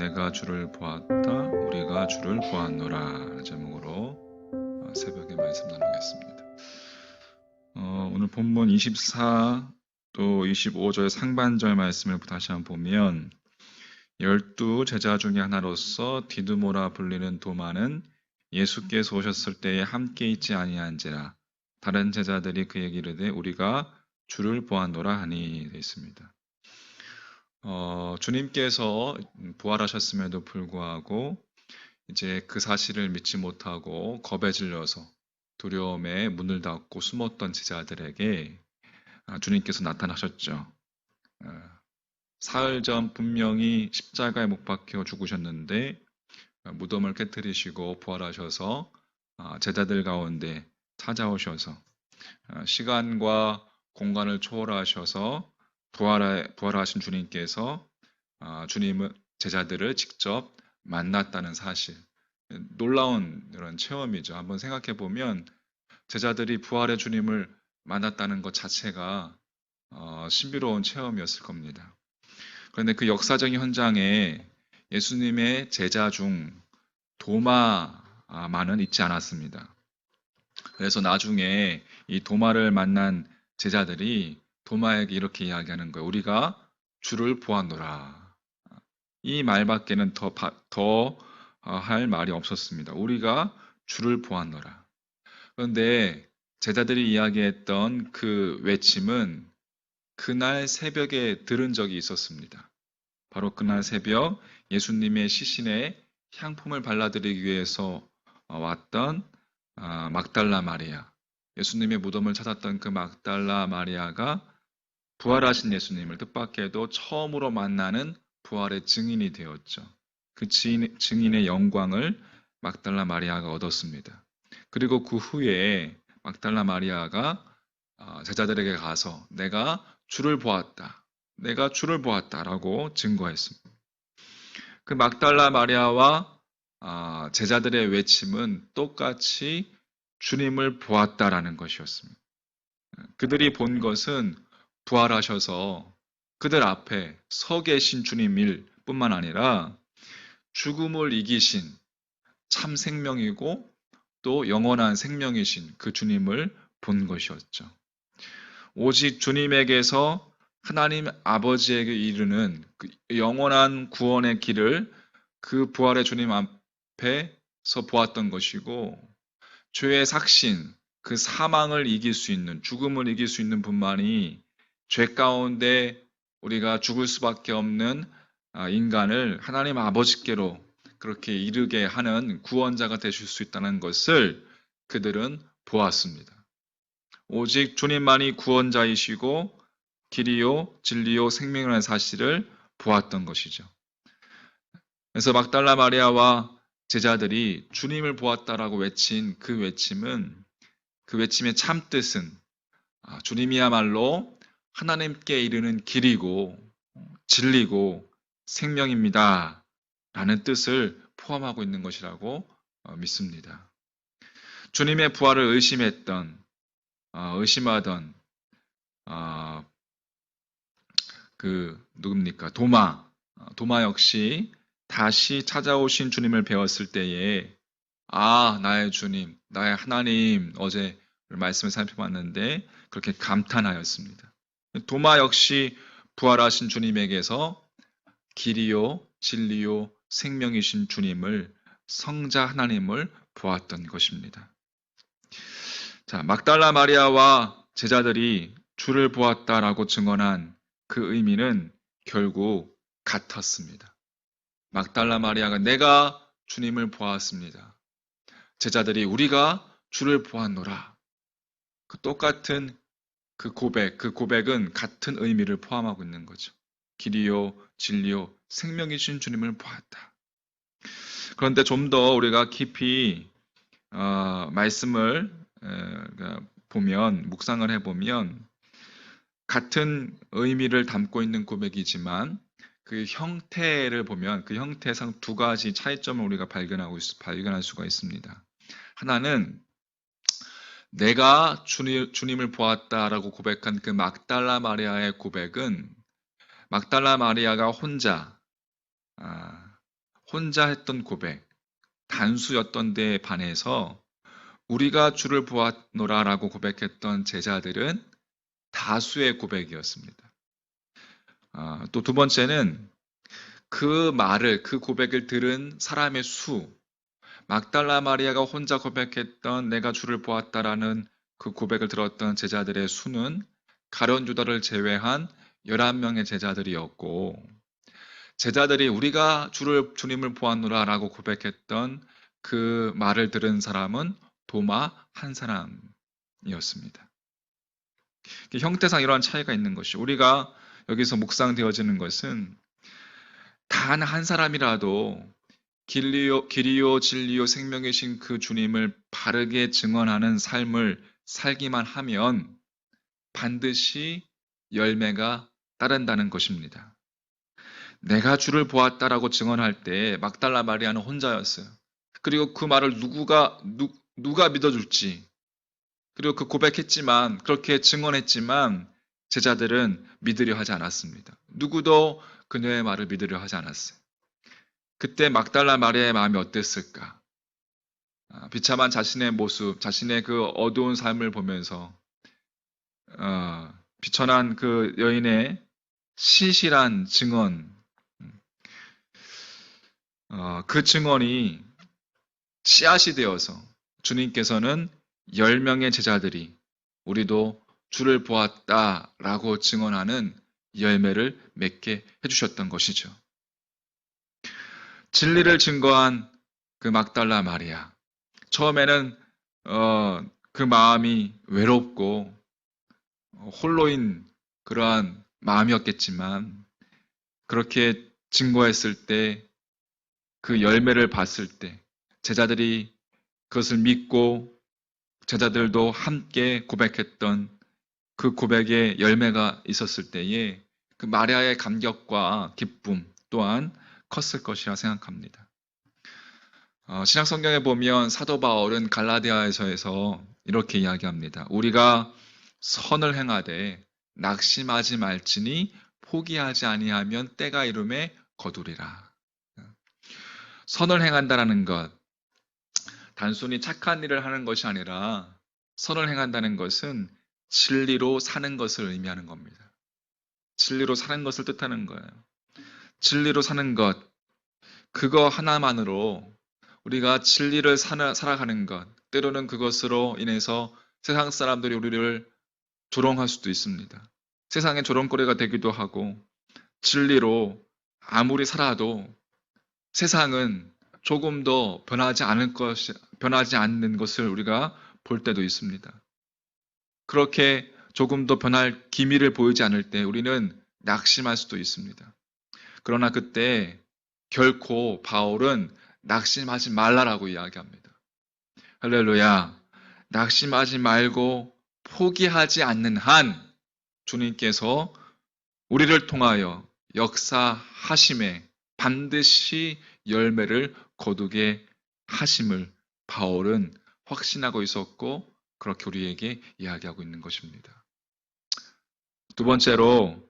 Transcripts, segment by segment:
내가 주를 보았다. 우리가 주를 보았노라. 제목으로 새벽에 말씀 나누겠습니다. 오늘 본문 24 또 25절 상반절 말씀을 다시 한번 보면 12 제자 중에 하나로서 디두모라 불리는 도마는 예수께서 오셨을 때에 함께 있지 아니한지라 다른 제자들이 그에게 이르되 우리가 주를 보았노라 하니 되어 있습니다. 주님께서 부활하셨음에도 불구하고 이제 그 사실을 믿지 못하고 겁에 질려서 두려움에 문을 닫고 숨었던 제자들에게 주님께서 나타나셨죠. 사흘 전 분명히 십자가에 못 박혀 죽으셨는데 무덤을 깨뜨리시고 부활하셔서 제자들 가운데 찾아오셔서 시간과 공간을 초월하셔서 부활하신 주님께서 주님은 제자들을 직접 만났다는 사실, 놀라운 이런 체험이죠. 한번 생각해 보면 제자들이 부활의 주님을 만났다는 것 자체가 신비로운 체험이었을 겁니다. 그런데 그 역사적인 현장에 예수님의 제자 중 도마만은 있지 않았습니다. 그래서 나중에 이 도마를 만난 제자들이 도마에게 이렇게 이야기하는 거예요. 우리가 주를 보았노라. 이 말밖에는 더 할 말이 없었습니다. 우리가 주를 보았노라. 그런데 제자들이 이야기했던 그 외침은 그날 새벽에 들은 적이 있었습니다. 바로 그날 새벽 예수님의 시신에 향품을 발라드리기 위해서 왔던 막달라 마리아, 예수님의 무덤을 찾았던 그 막달라 마리아가 부활하신 예수님을 뜻밖에도 처음으로 만나는 부활의 증인이 되었죠. 그 증인의 영광을 막달라 마리아가 얻었습니다. 그리고 그 후에 막달라 마리아가 제자들에게 가서 내가 주를 보았다. 내가 주를 보았다라고 증거했습니다. 그 막달라 마리아와 제자들의 외침은 똑같이 주님을 보았다라는 것이었습니다. 그들이 본 것은 부활하셔서 그들 앞에 서 계신 주님일 뿐만 아니라 죽음을 이기신 참 생명이고 또 영원한 생명이신 그 주님을 본 것이었죠. 오직 주님에게서 하나님 아버지에게 이르는 그 영원한 구원의 길을 그 부활의 주님 앞에서 보았던 것이고 죄의 삭신, 그 사망을 이길 수 있는, 죽음을 이길 수 있는 분만이 죄 가운데 우리가 죽을 수밖에 없는 인간을 하나님 아버지께로 그렇게 이르게 하는 구원자가 되실 수 있다는 것을 그들은 보았습니다. 오직 주님만이 구원자이시고 길이요, 진리요, 생명이라는 사실을 보았던 것이죠. 그래서 막달라 마리아와 제자들이 주님을 보았다라고 외친 그 외침은 그 외침의 참뜻은 주님이야말로 하나님께 이르는 길이고 진리고 생명입니다. 라는 뜻을 포함하고 있는 것이라고 믿습니다. 주님의 부활을 의심하던 누굽니까? 도마 역시 다시 찾아오신 주님을 배웠을 때에 나의 주님, 나의 하나님, 어제 말씀을 살펴봤는데 그렇게 감탄하였습니다. 도마 역시 부활하신 주님에게서 길이요, 진리요, 생명이신 주님을, 성자 하나님을 보았던 것입니다. 자, 막달라 마리아와 제자들이 주를 보았다라고 증언한 그 의미는 결국 같았습니다. 막달라 마리아가 내가 주님을 보았습니다. 제자들이 우리가 주를 보았노라. 그 똑같은 그 고백은 같은 의미를 포함하고 있는 거죠. 길이요, 진리요, 생명이신 주님을 보았다. 그런데 좀 더 우리가 깊이 말씀을 보면, 묵상을 해보면 같은 의미를 담고 있는 고백이지만 그 형태를 보면 그 형태상 두 가지 차이점을 우리가 발견할 수가 있습니다. 하나는 내가 주님을 보았다라고 고백한 그 막달라 마리아의 고백은 막달라 마리아가 혼자 혼자 했던 고백, 단수였던 데에 반해서 우리가 주를 보았노라라고 고백했던 제자들은 다수의 고백이었습니다. 또 두 번째는 그 고백을 들은 사람의 수, 막달라 마리아가 혼자 고백했던 내가 주를 보았다라는 그 고백을 들었던 제자들의 수는 가룟 유다를 제외한 11명의 제자들이었고, 제자들이 우리가 주님을 보았노라라고 고백했던 그 말을 들은 사람은 도마 한 사람이었습니다. 형태상 이러한 차이가 있는 것이, 우리가 여기서 묵상되어지는 것은 단 한 사람이라도 길이요 진리요 생명이신 그 주님을 바르게 증언하는 삶을 살기만 하면 반드시 열매가 따른다는 것입니다. 내가 주를 보았다라고 증언할 때 막달라 마리아는 혼자였어요. 그리고 그 말을 누가 믿어줄지, 그리고 그 고백했지만, 그렇게 증언했지만 제자들은 믿으려 하지 않았습니다. 누구도 그녀의 말을 믿으려 하지 않았어요. 그때 막달라 마리아의 마음이 어땠을까? 비참한 자신의 모습, 자신의 그 어두운 삶을 보면서 비천한 그 여인의 신실한 증언, 그 증언이 씨앗이 되어서 주님께서는 10명의 제자들이 우리도 주를 보았다라고 증언하는 열매를 맺게 해주셨던 것이죠. 진리를 증거한 그 막달라 마리아. 처음에는 그 마음이 외롭고 홀로인 그러한 마음이었겠지만, 그렇게 증거했을 때, 그 열매를 봤을 때 제자들이 그것을 믿고 제자들도 함께 고백했던 그 고백의 열매가 있었을 때에 그 마리아의 감격과 기쁨 또한 컸을 것이라 생각합니다. 신약 성경에 보면 사도 바울은 갈라디아에서 이렇게 이야기합니다. 우리가 선을 행하되 낙심하지 말지니 포기하지 아니하면 때가 이름에 거두리라. 선을 행한다라는 것, 단순히 착한 일을 하는 것이 아니라 선을 행한다는 것은 진리로 사는 것을 의미하는 겁니다. 진리로 사는 것을 뜻하는 거예요. 진리로 사는 것, 그거 하나만으로 우리가 진리를 살아가는 것, 때로는 그것으로 인해서 세상 사람들이 우리를 조롱할 수도 있습니다. 세상의 조롱거리가 되기도 하고, 진리로 아무리 살아도 세상은 조금 더 변하지 않는 것을 우리가 볼 때도 있습니다. 그렇게 조금 더 변할 기미를 보이지 않을 때 우리는 낙심할 수도 있습니다. 그러나 그때 결코 바울은 낙심하지 말라라고 이야기합니다. 할렐루야. 낙심하지 말고 포기하지 않는 한 주님께서 우리를 통하여 역사하심에 반드시 열매를 거두게 하심을 바울은 확신하고 있었고, 그렇게 우리에게 이야기하고 있는 것입니다. 두 번째로,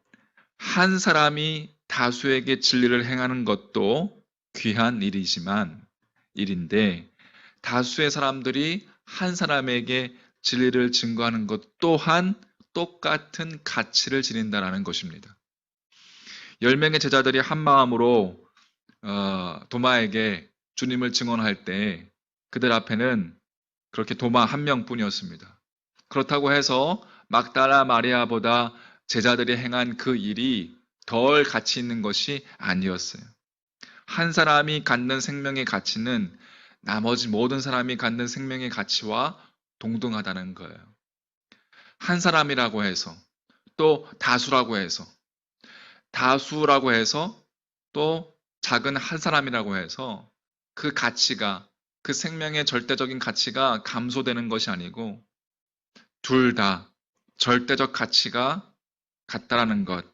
한 사람이 다수에게 진리를 행하는 것도 귀한 일인데, 다수의 사람들이 한 사람에게 진리를 증거하는 것 또한 똑같은 가치를 지닌다는 것입니다. 10명의 제자들이 한 마음으로 도마에게 주님을 증언할 때 그들 앞에는 그렇게 도마 한 명뿐이었습니다. 그렇다고 해서 막달라 마리아보다 제자들이 행한 그 일이 덜 가치 있는 것이 아니었어요. 한 사람이 갖는 생명의 가치는 나머지 모든 사람이 갖는 생명의 가치와 동등하다는 거예요. 한 사람이라고 해서, 또 다수라고 해서 또 작은 한 사람이라고 해서 그 가치가, 그 생명의 절대적인 가치가 감소되는 것이 아니고 둘 다 절대적 가치가 같다라는 것.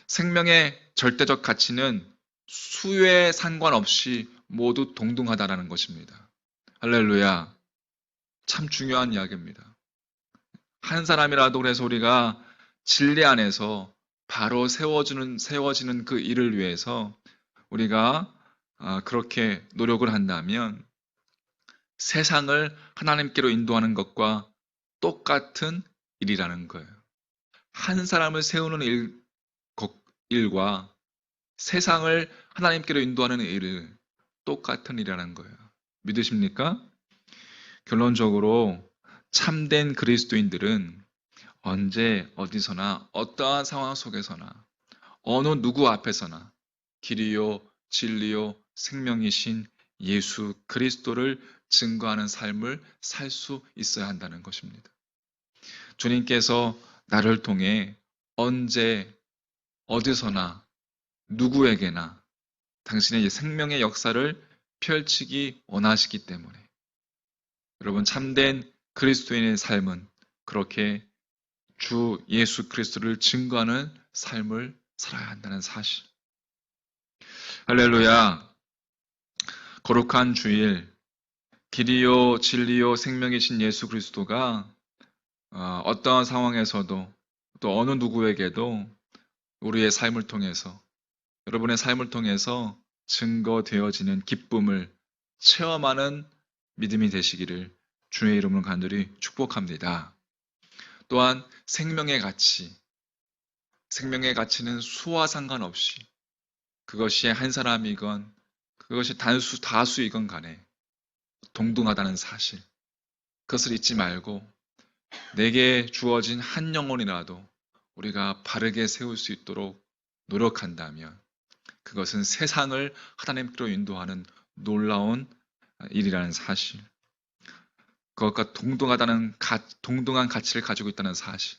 생명의 절대적 가치는 수에 상관없이 모두 동등하다라는 것입니다. 할렐루야. 참 중요한 이야기입니다. 한 사람이라도 그래서 우리가 진리 안에서 바로 세워지는 그 일을 위해서 우리가 그렇게 노력을 한다면 세상을 하나님께로 인도하는 것과 똑같은 일이라는 거예요. 한 사람을 세우는 일과 세상을 하나님께로 인도하는 일을 똑같은 일이라는 거예요. 믿으십니까? 결론적으로 참된 그리스도인들은 언제 어디서나 어떠한 상황 속에서나 어느 누구 앞에서나 길이요 진리요 생명이신 예수 그리스도를 증거하는 삶을 살 수 있어야 한다는 것입니다. 주님께서 나를 통해 언제 어디서나 누구에게나 당신의 생명의 역사를 펼치기 원하시기 때문에 여러분 참된 그리스도인의 삶은 그렇게 주 예수 그리스도를 증거하는 삶을 살아야 한다는 사실. 할렐루야. 거룩한 주일, 길이요 진리요 생명이신 예수 그리스도가 어떠한 상황에서도 또 어느 누구에게도 우리의 삶을 통해서 여러분의 삶을 통해서 증거되어지는 기쁨을 체험하는 믿음이 되시기를 주의 이름으로 간절히 축복합니다. 또한 생명의 가치는 수와 상관없이 그것이 한 사람이건 그것이 다수이건 간에 동등하다는 사실. 그것을 잊지 말고 내게 주어진 한 영혼이라도 우리가 바르게 세울 수 있도록 노력한다면 그것은 세상을 하나님께로 인도하는 놀라운 일이라는 사실. 그것과 동등한 가치를 가지고 있다는 사실.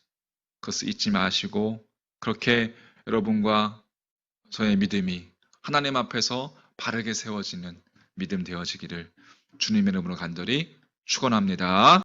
그것을 잊지 마시고 그렇게 여러분과 저의 믿음이 하나님 앞에서 바르게 세워지는 믿음 되어지기를 주님의 이름으로 간절히 축원합니다.